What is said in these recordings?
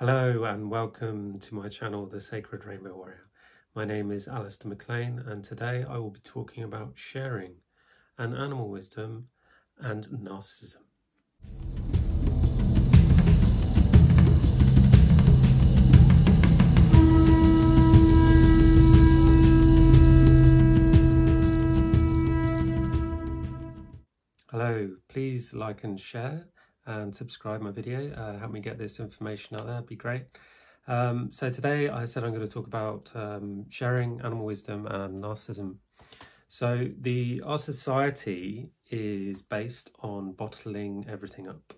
Hello and welcome to my channel, The Sacred Rainbow Warrior. My name is Alistair McLean and today I will be talking about sharing and animal wisdom and narcissism. Hello, please like and share and subscribe my video. Help me get this information out there, it'd be great. So today I said I'm going to talk about sharing, animal wisdom and narcissism. So our society is based on bottling everything up.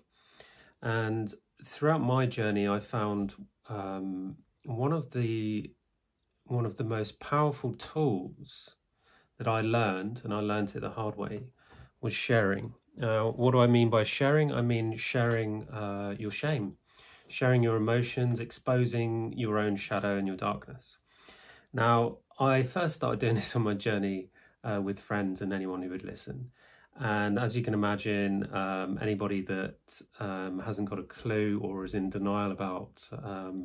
And throughout my journey, I found one of the most powerful tools that I learned, and I learned it the hard way, was sharing. What do I mean by sharing? I mean sharing your shame, sharing your emotions, exposing your own shadow and your darkness. Now, I first started doing this on my journey with friends and anyone who would listen. And as you can imagine, anybody that hasn't got a clue or is in denial about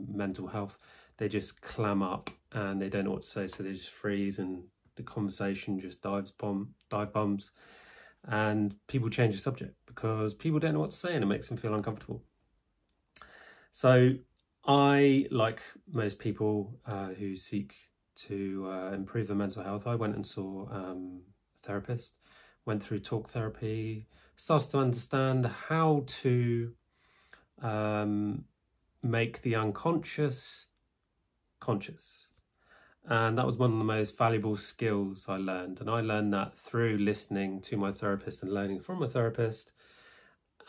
mental health, they just clam up and they don't know what to say, so they just freeze and the conversation just dive bombs, and people change the subject because people don't know what to say and it makes them feel uncomfortable. So I, like most people who seek to improve their mental health, I went and saw a therapist, went through talk therapy, started to understand how to make the unconscious conscious. And that was one of the most valuable skills I learned. And I learned that through listening to my therapist and learning from a therapist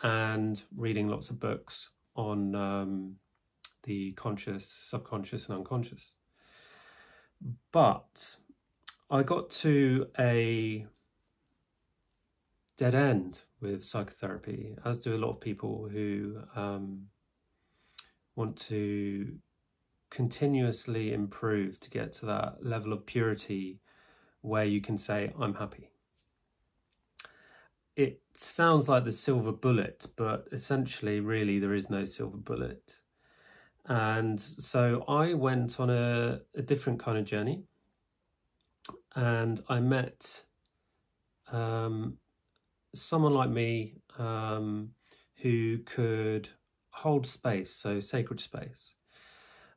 and reading lots of books on the conscious, subconscious and unconscious. But I got to a dead end with psychotherapy, as do a lot of people who want to continuously improve to get to that level of purity where you can say, I'm happy. It sounds like the silver bullet, but essentially, really, there is no silver bullet. And so I went on a different kind of journey, and I met someone like me who could hold space, so sacred space.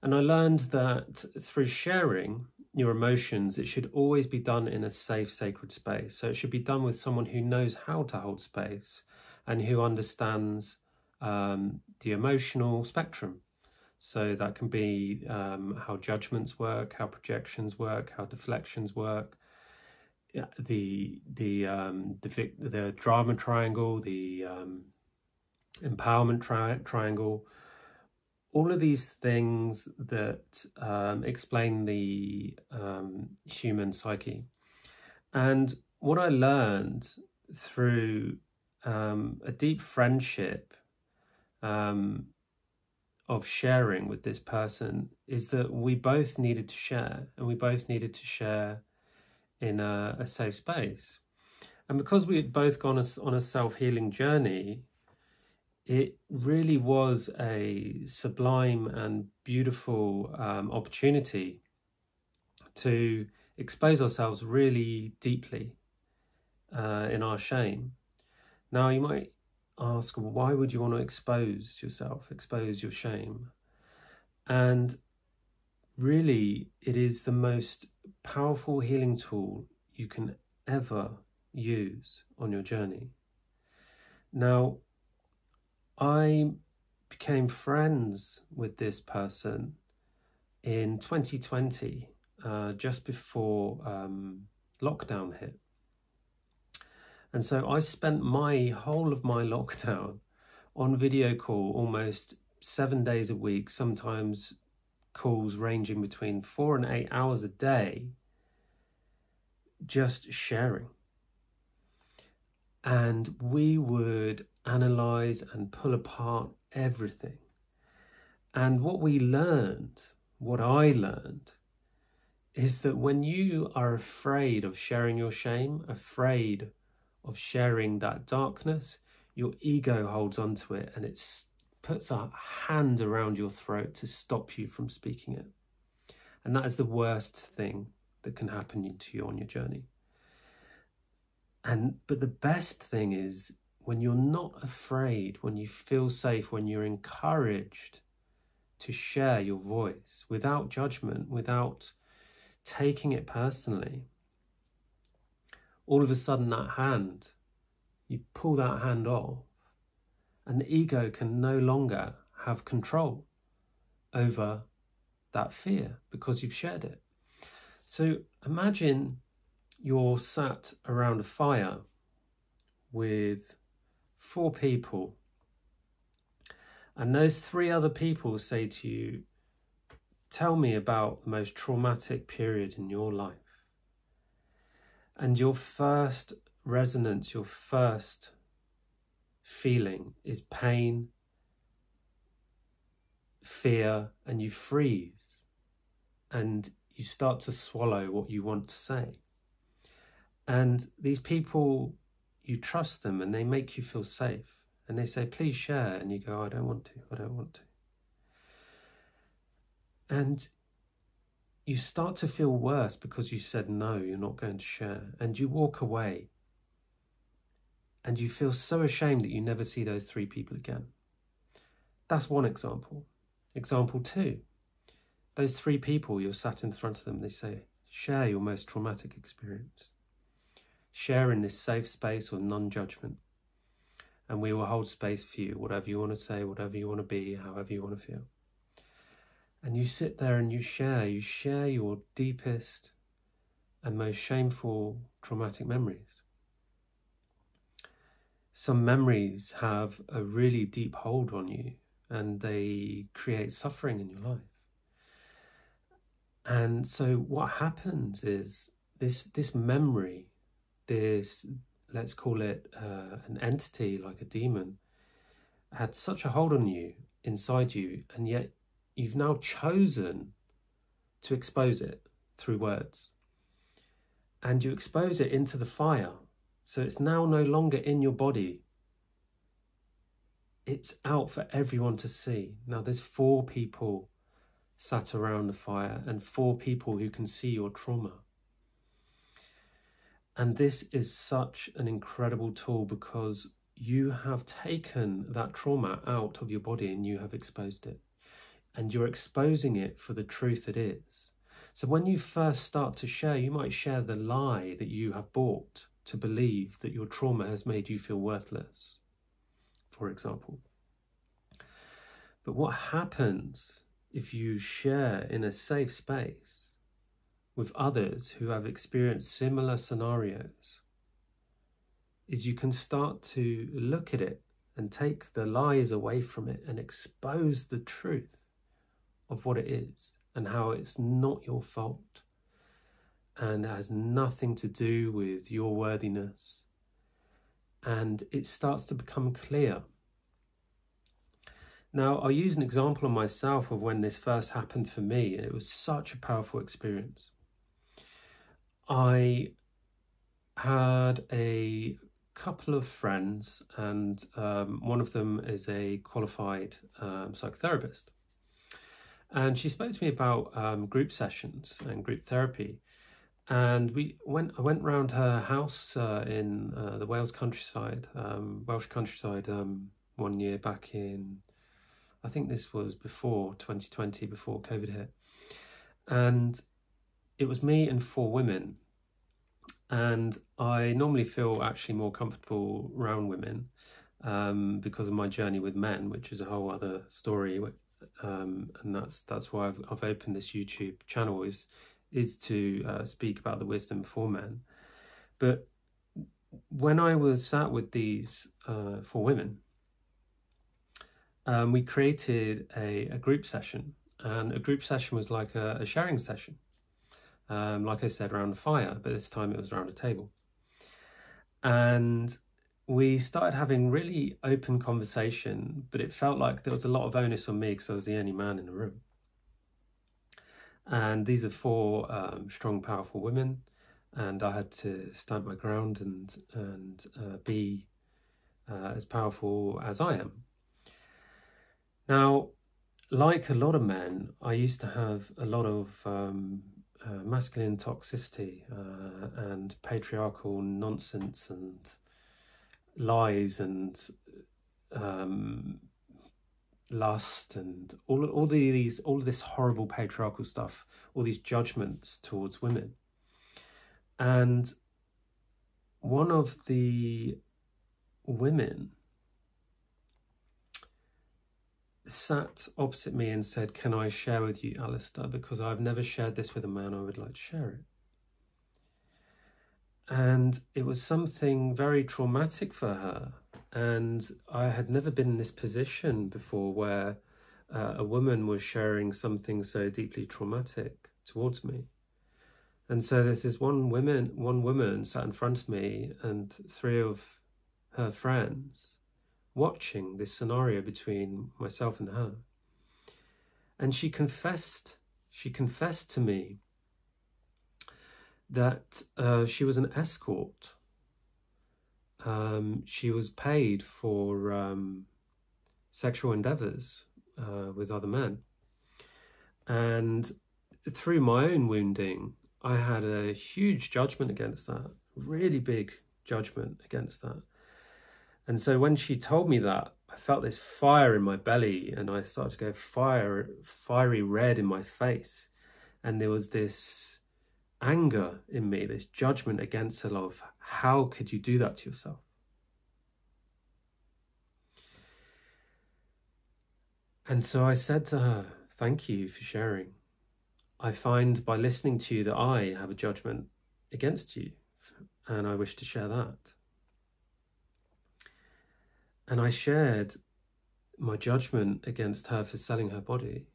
And I learned that through sharing your emotions, it should always be done in a safe, sacred space. So it should be done with someone who knows how to hold space and who understands the emotional spectrum. So that can be how judgments work, how projections work, how deflections work, the drama triangle, the empowerment triangle. All of these things that explain the human psyche. And what I learned through a deep friendship of sharing with this person is that we both needed to share, and we both needed to share in a safe space. And because we had both gone on a self-healing journey, it really was a sublime and beautiful opportunity to expose ourselves really deeply in our shame. Now, you might ask, why would you want to expose yourself, expose your shame? And really, it is the most powerful healing tool you can ever use on your journey. Now, I became friends with this person in 2020, just before lockdown hit. And so I spent my whole of my lockdown on video call almost 7 days a week, sometimes calls ranging between 4 and 8 hours a day, just sharing. And we would analyze and pull apart everything. And what we learned, what I learned, is that when you are afraid of sharing your shame, afraid of sharing that darkness, your ego holds onto it and it puts a hand around your throat to stop you from speaking it. And that is the worst thing that can happen to you on your journey. But the best thing is when you're not afraid, when you feel safe, when you're encouraged to share your voice without judgment, without taking it personally, all of a sudden that hand, you pull that hand off, and the ego can no longer have control over that fear because you've shared it. So imagine you're sat around a fire with 4 people, and those 3 other people say to you, tell me about the most traumatic period in your life. And your first resonance, your first feeling is pain, fear, and you freeze and you start to swallow what you want to say. And these people, you trust them and they make you feel safe. And they say, please share. And you go, I don't want to, I don't want to. And you start to feel worse because you said, no, you're not going to share. And you walk away. And you feel so ashamed that you never see those 3 people again. That's one example. Example 2, those 3 people, you're sat in front of them, they say, share your most traumatic experience. Share in this safe space of non-judgment. And we will hold space for you, whatever you want to say, whatever you want to be, however you want to feel. And you sit there and you share your deepest and most shameful traumatic memories. Some memories have a really deep hold on you and they create suffering in your life. And so what happens is this memory, this, let's call it an entity like a demon, had such a hold on you, inside you, and yet you've now chosen to expose it through words. And you expose it into the fire. So it's now no longer in your body. It's out for everyone to see. Now there's 4 people sat around the fire and 4 people who can see your trauma. And this is such an incredible tool because you have taken that trauma out of your body and you have exposed it. And you're exposing it for the truth it is. So when you first start to share, you might share the lie that you have bought to believe that your trauma has made you feel worthless, for example. But what happens if you share in a safe space with others who have experienced similar scenarios is you can start to look at it and take the lies away from it and expose the truth of what it is and how it's not your fault and it has nothing to do with your worthiness. And it starts to become clear. Now, I'll use an example of myself of when this first happened for me, and it was such a powerful experience. I had a couple of friends, and one of them is a qualified psychotherapist. And she spoke to me about group sessions and group therapy. And I went round her house in the Welsh countryside, one year back in, I think this was before 2020, before COVID hit. And it was me and 4 women. And I normally feel actually more comfortable around women because of my journey with men, which is a whole other story. And that's why I've opened this YouTube channel is to speak about the wisdom for men. But when I was sat with these 4 women, we created a group session, and a group session was like a sharing session. Like I said, around a fire, but this time it was around a table. And we started having really open conversation, but it felt like there was a lot of onus on me because I was the only man in the room. And these are 4 strong, powerful women, and I had to stand my ground and be as powerful as I am. Now, like a lot of men, I used to have a lot of masculine toxicity and patriarchal nonsense and lies and lust and all of this horrible patriarchal stuff, all these judgments towards women. And one of the women sat opposite me and said, "Can I share with you, Alistair? Because I've never shared this with a man. I would like to share it." And it was something very traumatic for her. And I had never been in this position before where a woman was sharing something so deeply traumatic towards me. And so there's this one woman sat in front of me and three of her friends watching this scenario between myself and her. And she confessed to me that she was an escort. She was paid for sexual endeavors with other men. And through my own wounding, I had a huge judgment against that, really big judgment against that. And so when she told me that, I felt this fire in my belly, and I started to go fiery red in my face. And there was this anger in me, this judgment against her of, how could you do that to yourself? And so I said to her, "Thank you for sharing. I find by listening to you that I have a judgment against you, and I wish to share that." And I shared my judgment against her for selling her body.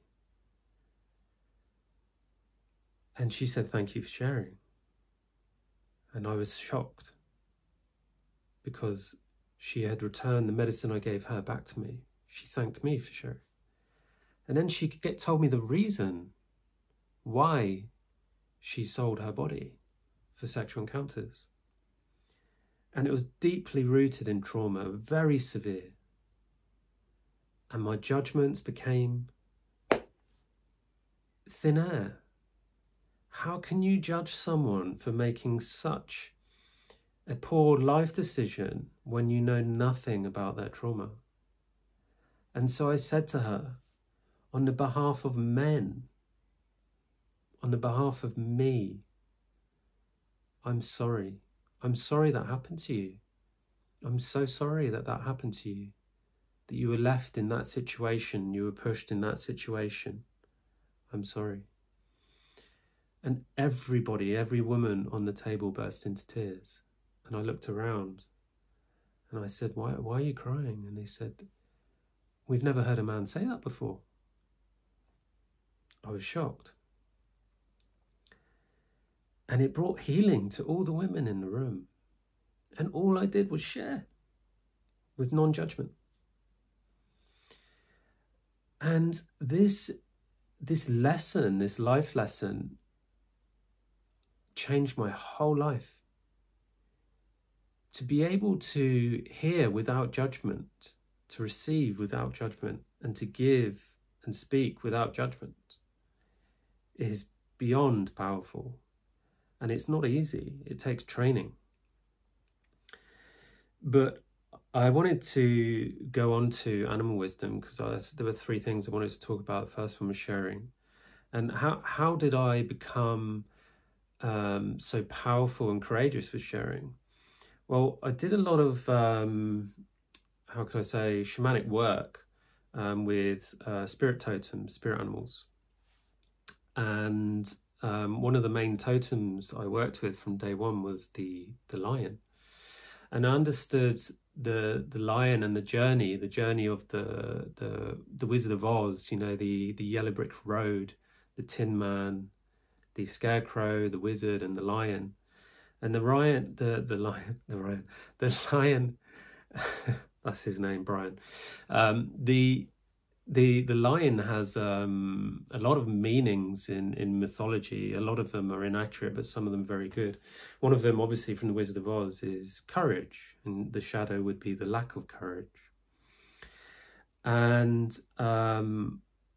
And she said, "Thank you for sharing." And I was shocked because she had returned the medicine I gave her back to me. She thanked me for sharing. And then she told me the reason why she sold her body for sexual encounters. And it was deeply rooted in trauma, very severe. And my judgments became thin air. How can you judge someone for making such a poor life decision when you know nothing about their trauma? And so I said to her, on the behalf of men, on the behalf of me, I'm sorry. I'm sorry that happened to you. I'm so sorry that that happened to you, that you were left in that situation, you were pushed in that situation. I'm sorry. And everybody, every woman on the table burst into tears. And I looked around and I said, why are you crying? And they said, "We've never heard a man say that before." I was shocked. And it brought healing to all the women in the room. And all I did was share with non-judgment. And this lesson, this life lesson, changed my whole life. To be able to hear without judgment, to receive without judgment, and to give and speak without judgment is beyond powerful. And it's not easy. It takes training. But I wanted to go on to animal wisdom because there were three things I wanted to talk about. The first one was sharing. And how did I become so powerful and courageous with sharing? Well, I did a lot of, how can I say, shamanic work with spirit totems, spirit animals. And one of the main totems I worked with from day one was the lion. And I understood the lion and the journey of the Wizard of Oz, you know, the yellow brick road, the Tin Man, the Scarecrow, the Wizard, and the lion. And the lion, that's his name, Brian. The lion has a lot of meanings in mythology. A lot of them are inaccurate, but some of them very good. One of them, obviously, from the Wizard of Oz is courage, and the shadow would be the lack of courage. And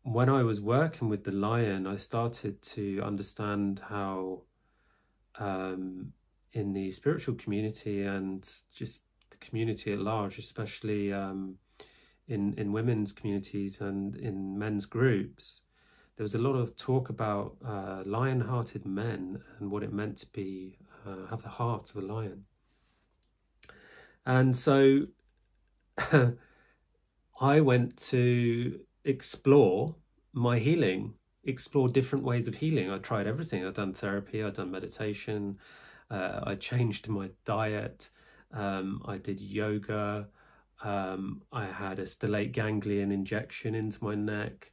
when I was working with the lion, I started to understand how in the spiritual community and just the community at large, especially in women's communities and in men's groups, there was a lot of talk about lion-hearted men and what it meant to be have the heart of a lion. And so I went to explore my healing, explore different ways of healing. I tried everything. I'd done therapy, I'd done meditation, I changed my diet, I did yoga, I had a stellate ganglion injection into my neck,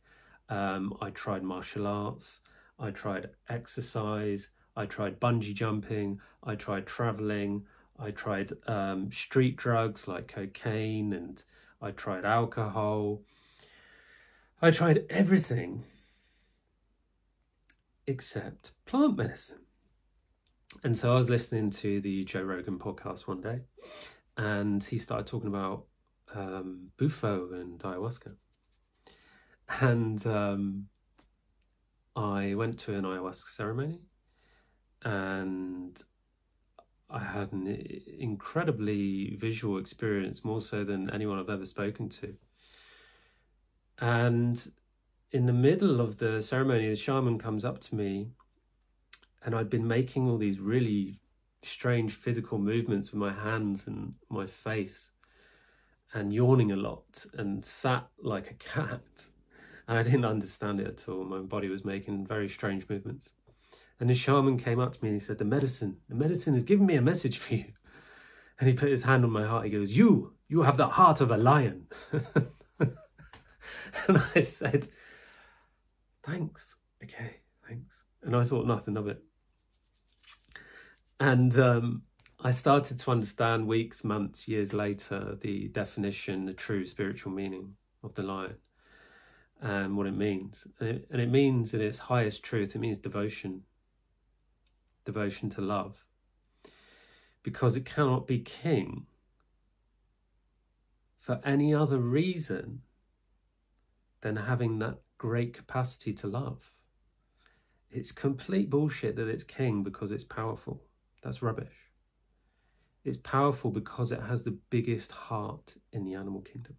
I tried martial arts, I tried exercise, I tried bungee jumping, I tried traveling, I tried street drugs like cocaine, and I tried alcohol. I tried everything except plant medicine. And so I was listening to the Joe Rogan podcast one day, and he started talking about bufo and ayahuasca. And I went to an ayahuasca ceremony, and I had an incredibly visual experience, more so than anyone I've ever spoken to. And in the middle of the ceremony, the shaman comes up to me, and I'd been making all these really strange physical movements with my hands and my face, and yawning a lot, and sat like a cat. And I didn't understand it at all. My body was making very strange movements. And the shaman came up to me and he said, the medicine has given me a message for you. And he put his hand on my heart. He goes, you have the heart of a lion. And I said, thanks. Okay, thanks. And I thought nothing of it. And I started to understand weeks, months, years later, the definition, the true spiritual meaning of the lion and what it means. And it means, in its highest truth, it means devotion. Devotion to love, because it cannot be king for any other reason than having that great capacity to love. It's complete bullshit that it's king because it's powerful. That's rubbish. It's powerful because it has the biggest heart in the animal kingdom.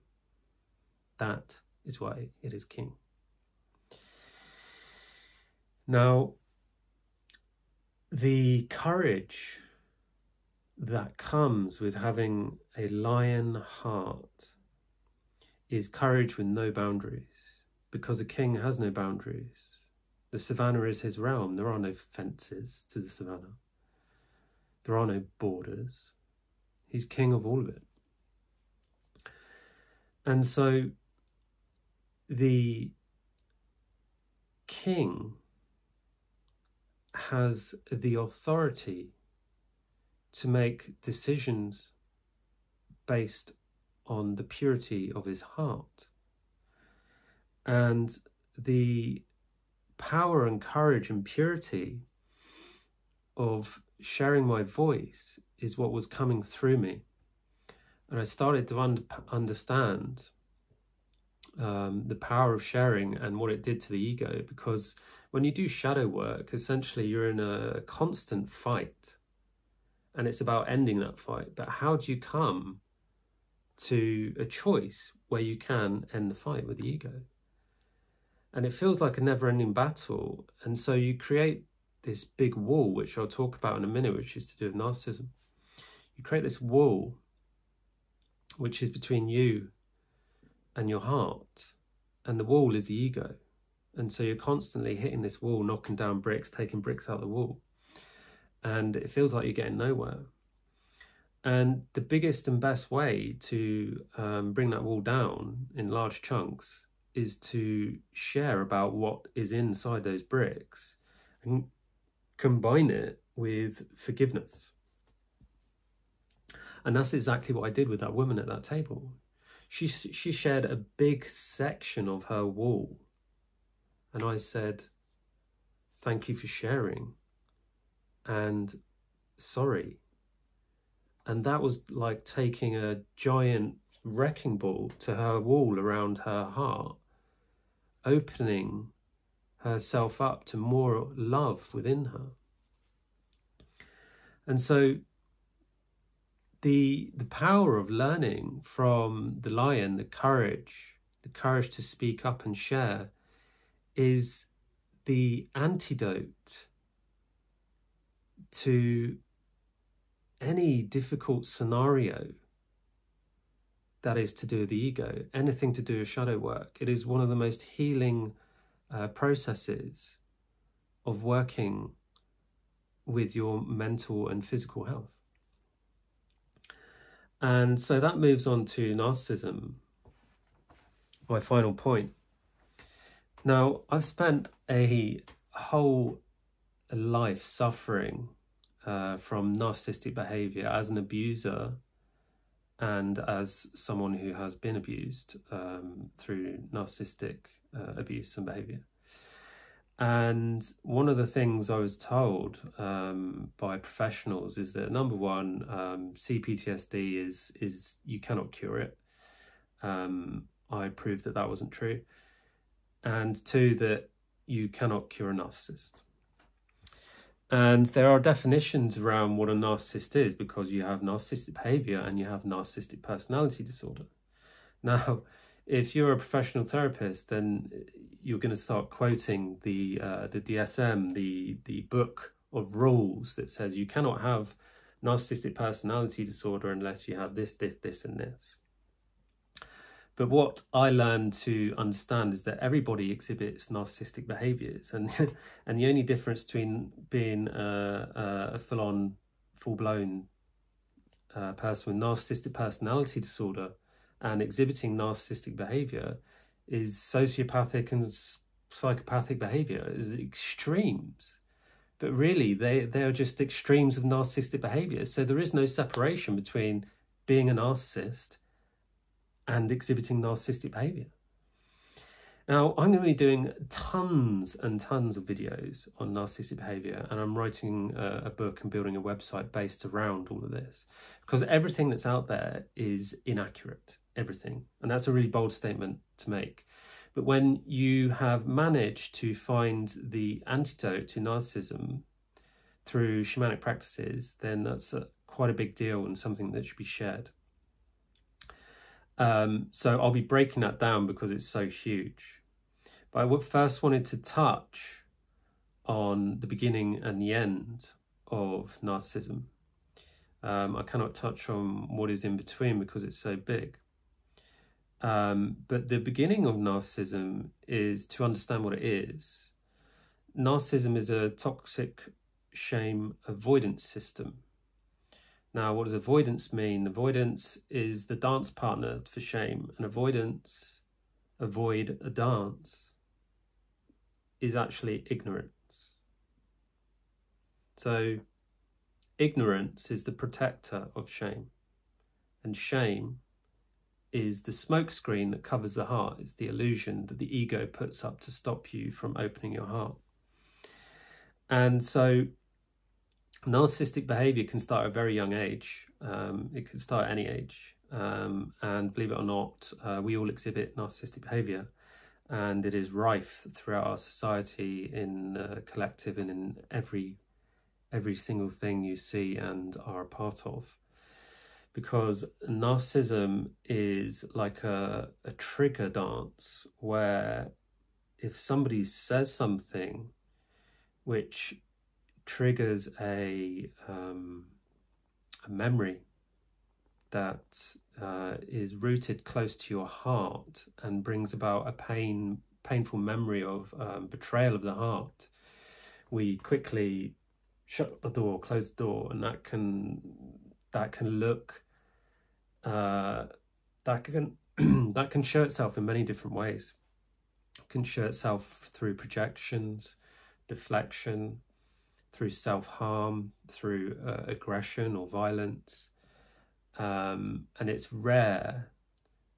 That is why it is king. Now, the courage that comes with having a lion heart is courage with no boundaries, because a king has no boundaries. The savannah is his realm. There are no fences to the savannah. There are no borders. He's king of all of it. And so the king has the authority to make decisions based on the purity of his heart. And the power and courage and purity of sharing my voice is what was coming through me. And I started to understand the power of sharing and what it did to the ego, because when you do shadow work, essentially you're in a constant fight, and it's about ending that fight. But how do you come to a choice where you can end the fight with the ego? And it feels like a never-ending battle. And so you create this big wall, which I'll talk about in a minute, which is to do with narcissism. You create this wall, which is between you and your heart, and the wall is the ego. And so you're constantly hitting this wall, knocking down bricks, taking bricks out the wall, and it feels like you're getting nowhere. And the biggest and best way to bring that wall down in large chunks is to share about what is inside those bricks and combine it with forgiveness. And that's exactly what I did with that woman at that table. She shared a big section of her wall. And I said, thank you for sharing, and sorry. And that was like taking a giant wrecking ball to her wall around her heart, opening herself up to more love within her. And so the power of learning from the lion, the courage to speak up and share, is the antidote to any difficult scenario that is to do with the ego, anything to do with shadow work. It is one of the most healing processes of working with your mental and physical health. And so that moves on to narcissism, my final point. Now, I've spent a whole life suffering from narcissistic behavior as an abuser and as someone who has been abused through narcissistic abuse and behavior. And one of the things I was told by professionals is that, number one, CPTSD is you cannot cure it. I proved that wasn't true. And two, that you cannot cure a narcissist. And there are definitions around what a narcissist is, because you have narcissistic behavior and you have narcissistic personality disorder. Now, if you're a professional therapist, then you're going to start quoting the DSM, the book of rules that says you cannot have narcissistic personality disorder unless you have this, and this. But what I learned to understand is that everybody exhibits narcissistic behaviors, and and the only difference between being a full-blown person with narcissistic personality disorder and exhibiting narcissistic behavior is sociopathic and psychopathic behavior, is extremes. But really, they are just extremes of narcissistic behavior. So there is no separation between being a narcissist and exhibiting narcissistic behavior. Now, I'm going to be doing tons and tons of videos on narcissistic behavior, and I'm writing a book and building a website based around all of this, because everything that's out there is inaccurate, everything. And that's a really bold statement to make. But when you have managed to find the antidote to narcissism through shamanic practices, then that's quite a big deal and something that should be shared. So I'll be breaking that down because it's so huge. But I first wanted to touch on the beginning and the end of narcissism. I cannot touch on what is in between because it's so big. But the beginning of narcissism is to understand what it is. Narcissism is a toxic shame avoidance system. Now, what does avoidance mean? Avoidance is the dance partner for shame, and avoidance, avoid a dance, is actually ignorance. So ignorance is the protector of shame, and shame is the smokescreen that covers the heart. It's the illusion that the ego puts up to stop you from opening your heart. And so narcissistic behavior can start at a very young age. It can start at any age. And believe it or not, we all exhibit narcissistic behavior, and it is rife throughout our society, in the collective, and in every single thing you see and are a part of. Because narcissism is like a trigger dance, where if somebody says something which triggers a memory that is rooted close to your heart and brings about a painful memory of betrayal of the heart, we quickly shut the door, close the door, and that can look that can show itself in many different ways. It can show itself through projections, deflection, through self-harm, through aggression or violence. And it's rare,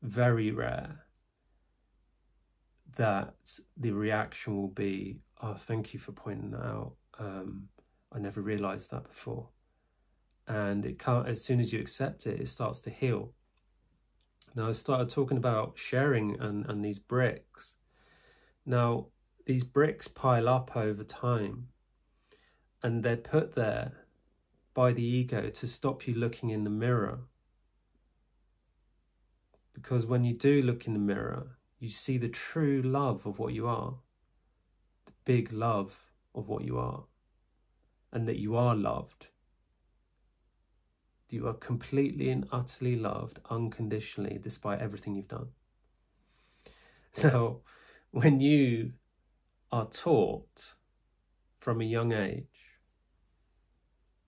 very rare, that the reaction will be, oh, thank you for pointing that out. I never realized that before. And it can't, as soon as you accept it, it starts to heal. Now I started talking about sharing and these bricks. Now these bricks pile up over time, and they're put there by the ego to stop you looking in the mirror. Because when you do look in the mirror, you see the true love of what you are, the big love of what you are, and that you are loved. You are completely and utterly loved unconditionally despite everything you've done. So when you are taught from a young age,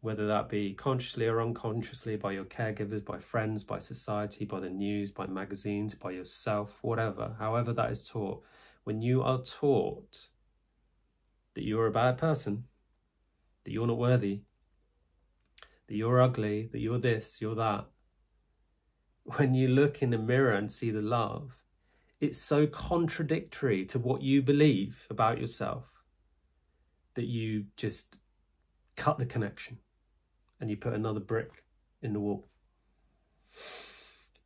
whether that be consciously or unconsciously, by your caregivers, by friends, by society, by the news, by magazines, by yourself, whatever, however that is taught, when you are taught that you're a bad person, that you're not worthy, that you're ugly, that you're this, you're that, when you look in the mirror and see the love, it's so contradictory to what you believe about yourself that you just cut the connection and you put another brick in the wall.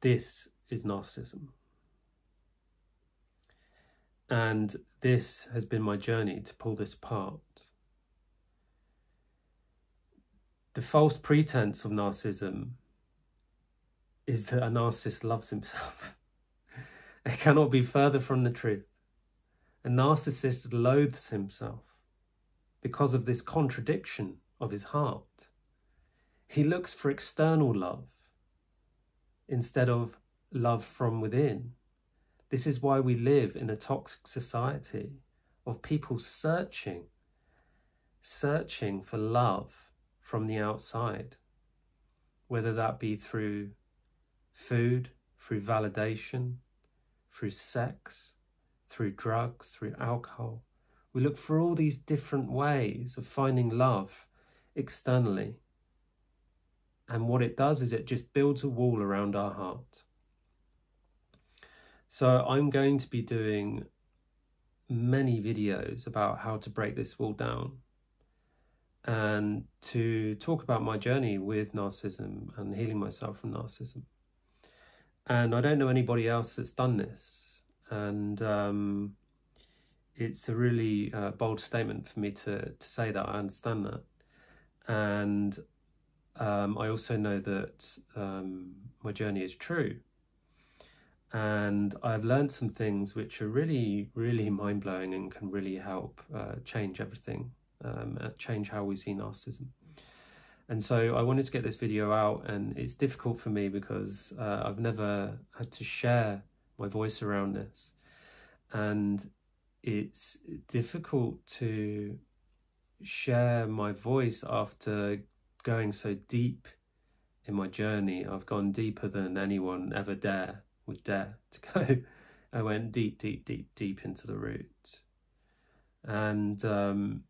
This is narcissism. And this has been my journey to pull this apart. The false pretense of narcissism is that a narcissist loves himself. It cannot be further from the truth. A narcissist loathes himself because of this contradiction of his heart. He looks for external love instead of love from within. This is why we live in a toxic society of people searching for love from the outside, whether that be through food, through validation, through sex, through drugs, through alcohol. We look for all these different ways of finding love externally. And what it does is it just builds a wall around our heart. So I'm going to be doing many videos about how to break this wall down and to talk about my journey with narcissism and healing myself from narcissism. And I don't know anybody else that's done this. And it's a really bold statement for me to say that. I understand that. And I also know that my journey is true. And I've learned some things which are really, really mind-blowing and can really help change everything, change how we see narcissism. And so I wanted to get this video out, and it's difficult for me because I've never had to share my voice around this. And it's difficult to share my voice after going so deep in my journey. I've gone deeper than anyone ever would dare to go. I went deep, deep, deep, deep into the roots. And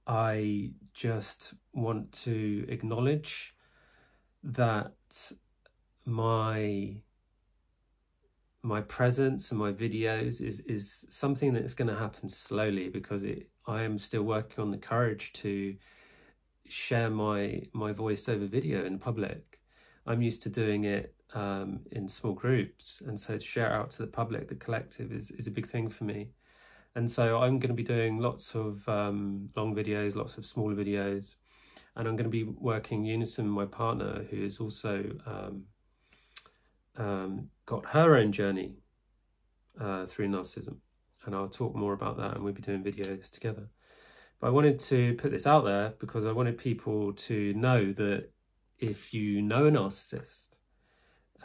I just want to acknowledge that my presence and my videos is something that's going to happen slowly, because I am still working on the courage to share my voice over video in public. I'm used to doing it in small groups, and so to share out to the public, the collective, is a big thing for me. And so I'm going to be doing lots of long videos, lots of smaller videos, and I'm going to be working unison with my partner, who has also got her own journey through narcissism, and I'll talk more about that, and we'll be doing videos together. But I wanted to put this out there because I wanted people to know that if you know a narcissist,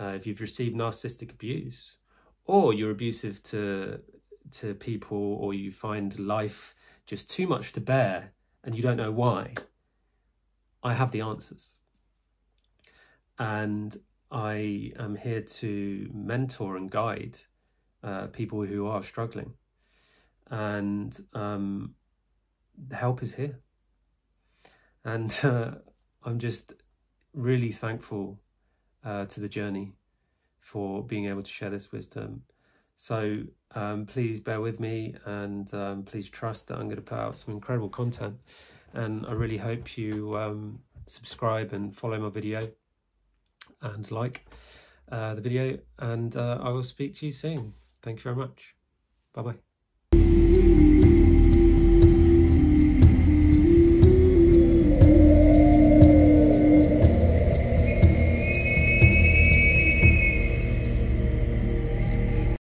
if you've received narcissistic abuse, or you're abusive to people, or you find life just too much to bear and you don't know why, I have the answers. And I am here to mentor and guide people who are struggling. And the help is here. And I'm just really thankful to the journey for being able to share this wisdom. So please bear with me, and please trust that I'm going to put out some incredible content. And I really hope you subscribe and follow my video and like. the video, and I will speak to you soon. Thank you very much. Bye bye.